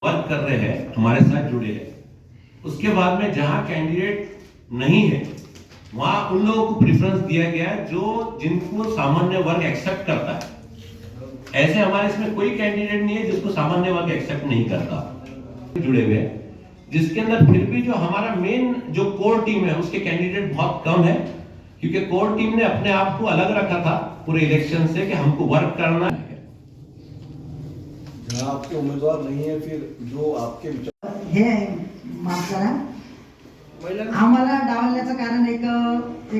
Work कर रहे हैं, हमारे साथ जुड़े हैं। उसके बाद में जहां कैंडिडेट नहीं है वहां उन लोगों को प्रेफरेंस दिया गया है जो जिनको सामान्य वर्ग एक्सेप्ट करता है। ऐसे हमारे इसमें कोई कैंडिडेट नहीं है जिसको सामान्य वर्ग एक्सेप्ट नहीं करता, जुड़े हुए हैं। जिसके अंदर फिर भी जो हमारा मेन जो कोर टीम है उसके कैंडिडेट बहुत कम है, क्योंकि कोर टीम ने अपने आप को अलग रखा था पूरे इलेक्शन से कि हमको वर्क करना है। जहां आपके उम्मीदवार नहीं है, फिर जो आपके विचार हे माफ करा, आम्हाला डावलण्याचं कारण एक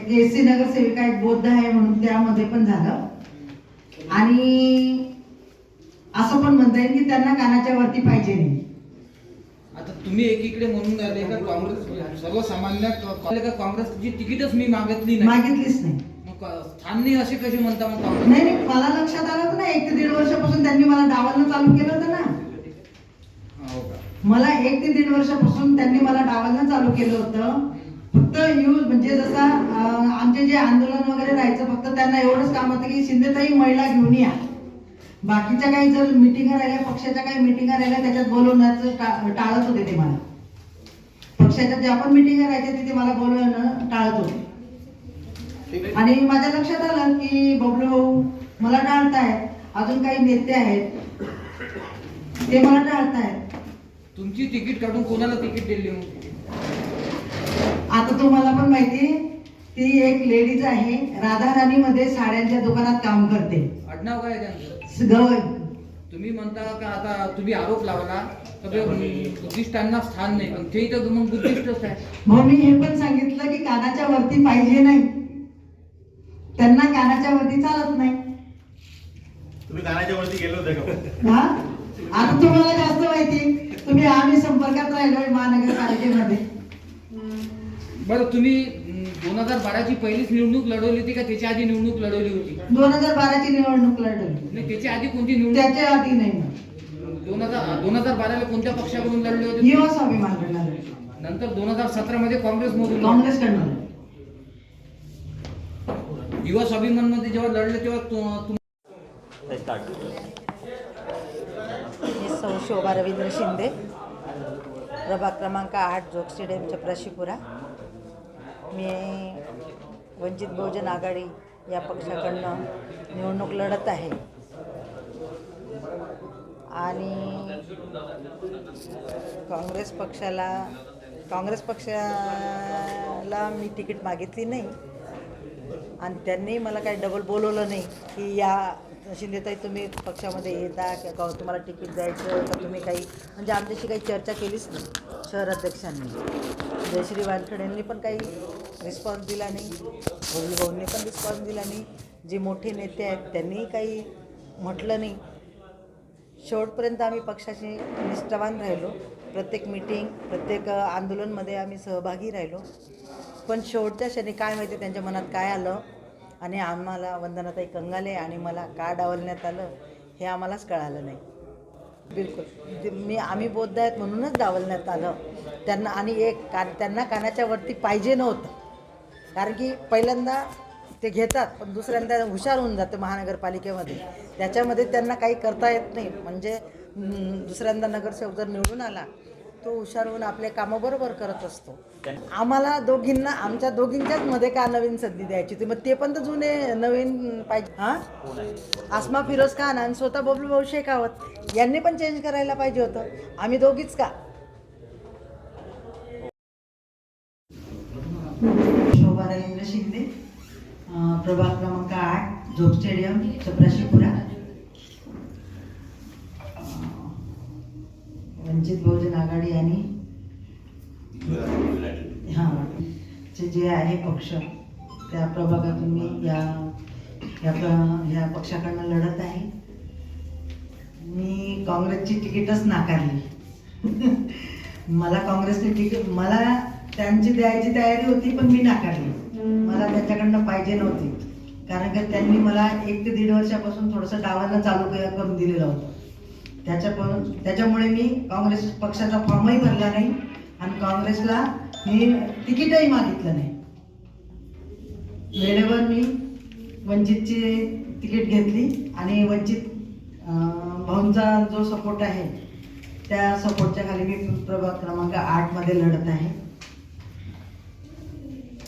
एससी नगरसेविका एक बौद्ध आहे म्हणून त्यामध्ये पण झालं, आणि असं पण म्हणता येईल की त्यांना कानाच्या वरती पाहिजे नाही. आता तुम्ही एकीकडे म्हणून राहिले का काँग्रेस सर्वसामान्य का काँग्रेसची तिकीटच मी मागितली नाही, मागितलीच नाही. मग स्थान नाही असे कसे म्हणता मग काँग्रेस? नाही नाही, मला लक्षात आलं होतं ना, 1 ते 1.5 वर्षापासून त्यांनी मला डावलणं चालू केलं होतं ना. हो का? मला 1 ते 1.5 वर्षापासून त्यांनी मला डावलणं चालू केलं होतं. फक्त यूज म्हणजे जसं आमचे जे आंदोलन वगैरे राहायचं, फक्त त्यांना एवढंच काम होतं की शिंदेताई महिला घेऊन या. बाकीच्या काही जर मिटिंगा राहिल्या, पक्षाच्या काही मिटिंगा राहिल्या, त्याच्यात बोलवण्याचं टाळत होते ते मला. पक्षाच्या ज्या पण मिटिंगा राहायच्या तिथे मला बोलवणं टाळत होते. आणि माझ्या लक्षात आलं की बबलू भाऊ मला टाळतायत, अजून काही नेते आहेत ते मला टाळतायत. तुमची तिकीट काढून कोणाला तिकीट दिली मग? आता तुम्हाला पण माहिती, ती एक लेडीज आहे, राधाराणी मध्ये साड्यांच्या दुकानात काम करते. आडनाव काय आहे त्यांचं? तुम्ही म्हणता का आता तुम्ही आरोप लावला तर बुद्धिस्टांना स्थान नाही, पण ते तर मग बुद्धिस्टच आहे. मग मी हे पण सांगितलं की कानाच्या वरती पाहिजे नाही, त्यांना कानाच्या वरती चालत नाही. तुम्ही कानाच्या वरती गेले होते का? हा, आता तुम्हाला जास्त माहिती, तुम्ही आम्ही संपर्कात राहिलोय महानगरपालिकेमध्ये. बरं, तुम्ही 2012ची पहिलीच निवडणूक लढवली होती का त्याच्या आधी निवडणूक लढवली होती? 2012ची निवडणूक लढवली. नाही, त्याच्या आधी कोणती निवडणूक? त्याच्या आधी नाही. 2012ला कोणत्या पक्षाकडून लढले होते? युवा स्वाभिमान करणार, नंतर 2017 मध्ये काँग्रेसमधून. काँग्रेसकडनं. युवा स्वाभिमान मध्ये जेव्हा लढले तेव्हा मी सौ शोभा रवींद्र शिंदे, प्रभाग क्रमांक 8 जोग स्टेडियम चपराशीपुरा. मी वंचित बहुजन आघाडी या पक्षाकडनं निवडणूक लढत आहे, आणि काँग्रेस पक्षाला मी तिकीट मागितली नाही, आणि त्यांनी मला काही डबल बोलवलं नाही की या शिंदेताई तुम्ही पक्षामध्ये येता का, तुम्हाला तिकीट द्यायचं का, तुम्ही काही म्हणजे आमच्याशी काही चर्चा केलीच नाही. शहर अध्यक्षांनी, जयश्री वानखेडेंनी पण काही रिस्पॉन्स दिला नाही, बबलू भाऊंनी पण रिस्पॉन्स दिला नाही, जे मोठे नेते आहेत त्यांनीही काही म्हटलं नाही. शेवटपर्यंत आम्ही पक्षाशी निष्ठावान राहिलो, प्रत्येक मीटिंग प्रत्येक आंदोलनमध्ये आम्ही सहभागी राहिलो. पण शेवटच्या क्षणी काय माहिती त्यांच्या मनात काय आलं, आणि आम्हाला वंदनाताई कंगाले आणि मला का डावलण्यात आलं हे आम्हालाच कळालं नाही. बिलकुल आम्ही बौद्ध आहेत म्हणूनच डावलण्यात आलं त्यांना. आणि त्यांना कानाच्या वरती पाहिजे नव्हतं, कारण की पहिल्यांदा ते घेतात पण दुसऱ्यांदा हुशार होऊन जातं महानगरपालिकेमध्ये, त्याच्यामध्ये त्यांना काही करता येत नाही. म्हणजे दुसऱ्यांदा नगरसेवक जर निवडून आला तो हुशार होऊन आपले कामं बरोबर करत असतो. आम्हाला दोघींना, आमच्या दोघींच्याच मध्ये का नवीन संधी द्यायची होती, मग ते पण तर जुने नवीन पाहिजे. हां, आसमा फिरोज खान आणि स्वतः बबलू भाऊ शेखावत यांनी पण चेंज करायला पाहिजे होतं, आम्ही दोघीच का? शोभा रवींद्र शिंदे, प्रभाग क्रमांक 8 जोग स्टेडियम चपराशीपुरा. वंचित बहुजन आघाडी आणि जे आहे पक्ष, त्या प्रभागातून मी या पक्षाकडनं लढत आहे. मी काँग्रेसची तिकीटच नाकारली. मला काँग्रेसची तिकीट मला त्यांची द्यायची तयारी होती, पण मी नाकारली. मला त्याच्याकडनं पाहिजे नव्हती, कारण की त्यांनी मला 1 ते 1.5 वर्षापासून थोडंसं डावलणं चालू करून दिलेलं होतं. त्याच्यामुळे मी काँग्रेस पक्षाचा फॉर्मही भरला नाही, आणि काँग्रेसला मी तिकीटही मागितलं नाही. वेळेवर मी वंचितची तिकीट घेतली, आणि वंचित भाऊंचा जो सपोर्ट आहे त्या सपोर्टच्या खाली मी प्रभाग क्रमांक 8 मध्ये लढत आहे.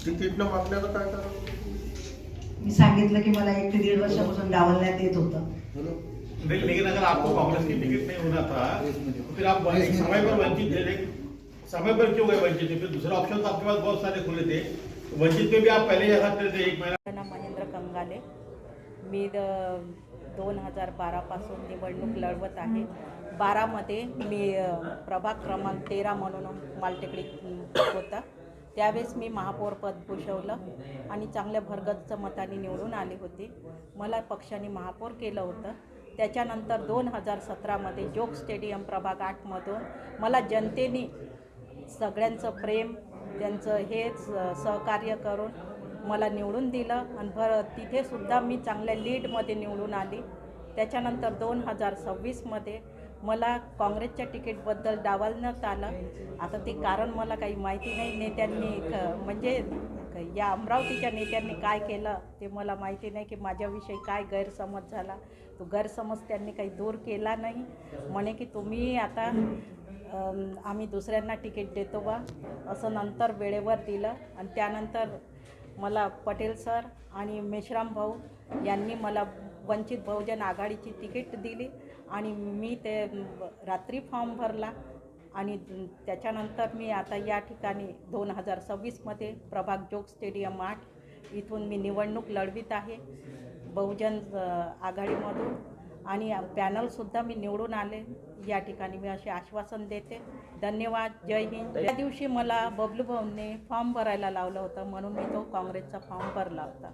तिकीट न मागण्याचं काय कारण? मी सांगितलं की मला 1 ते 1.5 वर्षापासून डावलण्यात येत होतं. लेकिन अगर आपको कांग्रेस की टिकट नहीं होना था तो फिर आप एक समय पर वंचित थे, समय पर क्यों गए वंचित थे? फिर दूसरा ऑप्शन तो आपके पास बहुत सारे खुले थे, वंचित में भी आप पहले जा सकते थे 1 महीना. नाव महेंद्र कंगाले. मी 2012 पासून निवडणूक लढवत आहे. 12 मध्ये मी प्रभाग क्रमांक 13 म्हणून मालटेकडी होता. त्यावेळेस मी महापौरपद भूषवलं आणि चांगल्या भरगच्च मताने निवडून आले होते. मला पक्षाने महापौर केलं होतं. त्याच्यानंतर 2017मध्ये जोग स्टेडियम प्रभाग 8मधून मला जनतेने सगळ्यांचं प्रेम, त्यांचं हेच सहकार्य करून मला निवडून दिलं आणि तिथेसुद्धा मी चांगल्या लीडमध्ये निवडून आली. त्याच्यानंतर 2026मध्ये मला काँग्रेसच्या तिकीटबद्दल डावलण्यात आलं. आता ते कारण मला काही माहिती नाही. नेत्यांनी म्हणजे या अमरावतीच्या नेत्यांनी काय केलं ते मला माहिती नाही, की माझ्याविषयी काय गैरसमज झाला. तो गैरसमज त्यांनी काही दूर केला नाही. म्हणे की तुम्ही आता आम्ही दुसऱ्यांना तिकीट देतो बा, असं नंतर वेळेवर दिलं. आणि त्यानंतर मला पटेल सर आणि मेश्राम भाऊ यांनी मला वंचित बहुजन आघाडीची तिकीट दिली आणि मी ते रात्री फॉर्म भरला आणि त्याच्यानंतर मी आता या ठिकाणी 2026मध्ये प्रभाग जोग स्टेडियम 8 इथून मी निवडणूक लढवित आहे बहुजन आघाडीमधून आणि पॅनलसुद्धा मी निवडून आले. या ठिकाणी मी असे आश्वासन देते. धन्यवाद. जय हिंद. त्या दिवशी मला बबलू भाऊंनी फॉर्म भरायला लावलं होतं म्हणून मी तो काँग्रेसचा फॉर्म भरला होता.